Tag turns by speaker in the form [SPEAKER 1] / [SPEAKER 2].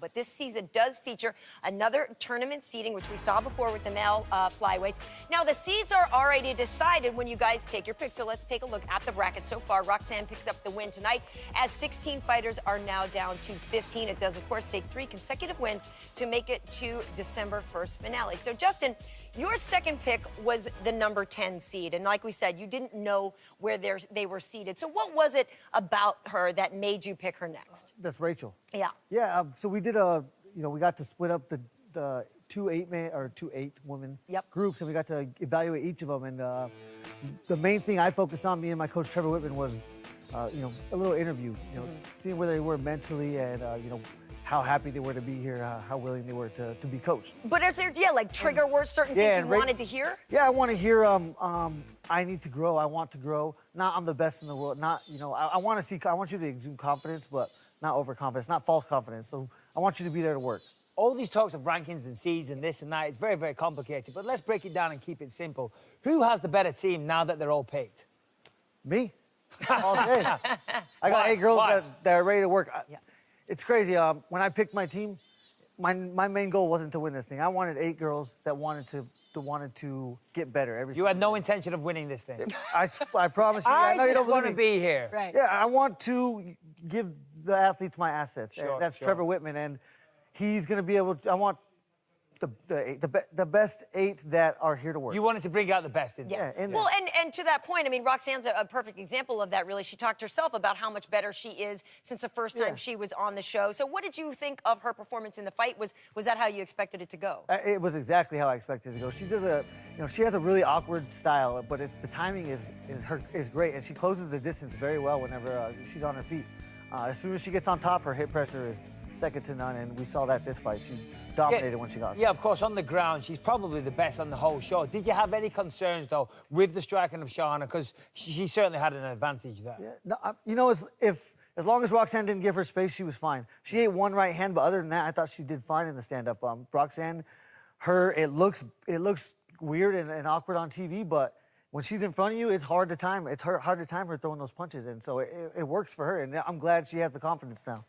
[SPEAKER 1] But this season does feature another tournament seeding, which we saw before with the male flyweights. Now, the seeds are already decided when you guys take your pick. So let's take a look at the bracket so far. Roxanne picks up the win tonight as 16 fighters are now down to 15. It does, of course, take 3 consecutive wins to make it to December 1st finale. So, Justin, your second pick was the number 10 seed. And like we said, you didn't know where they were seated. So what was it about her that made you pick her next?
[SPEAKER 2] That's Rachel.
[SPEAKER 1] Yeah.
[SPEAKER 2] Yeah, so we did we got to split up the two 8-woman groups, and we got to evaluate each of them. And the main thing I focused on, me and my coach Trevor Whitman, was, a little interview, seeing where they were mentally and, how happy they were to be here, how willing they were to be coached.
[SPEAKER 1] But is there, like trigger words, certain things you wanted to hear?
[SPEAKER 2] Yeah, I want to hear, I need to grow, I want to grow. Not I'm the best in the world, not, I want you to exude confidence, but not overconfidence, not false confidence. So I want you to be there to work.
[SPEAKER 3] All these talks of rankings and seeds and this and that, it's very, very complicated. But let's break it down and keep it simple. Who has the better team now that they're all picked?
[SPEAKER 2] Me. All day. I got 8 girls that are ready to work. It's crazy. When I picked my team, my main goal wasn't to win this thing. I wanted 8 girls that wanted to get better every.
[SPEAKER 3] You had no intention of winning this thing.
[SPEAKER 2] I promise you. I know you don't
[SPEAKER 3] want to be here.
[SPEAKER 1] Right.
[SPEAKER 2] Yeah, I want to give the athletes my assets.
[SPEAKER 3] Sure,
[SPEAKER 2] That's Trevor Whitman, and he's going to be able to. I want the best 8 that are here to work.
[SPEAKER 3] You wanted to bring out the best in
[SPEAKER 2] there.
[SPEAKER 3] Yeah.
[SPEAKER 1] Well, and to that point, I mean, Roxanne's a perfect example of that, really. She talked herself about how much better she is since the first time she was on the show. So what did you think of her performance in the fight? Was that how you expected it to go?
[SPEAKER 2] It was exactly how I expected it to go. She does she has a really awkward style, but the timing is great, and she closes the distance very well whenever she's on her feet. As soon as she gets on top, her hip pressure is second to none, and we saw that this fight. She dominated when she got.
[SPEAKER 3] Yeah, of course, on the ground, she's probably the best on the whole show. Did you have any concerns, though, with the striking of Shauna? Because she certainly had an advantage there.
[SPEAKER 2] Yeah, no, as long as Roxanne didn't give her space, she was fine. She ate one right hand, but other than that, I thought she did fine in the stand-up. Roxanne, it looks weird and awkward on TV, but when she's in front of you, it's hard to time. It's hard to time her throwing those punches, and so it works for her, and I'm glad she has the confidence now.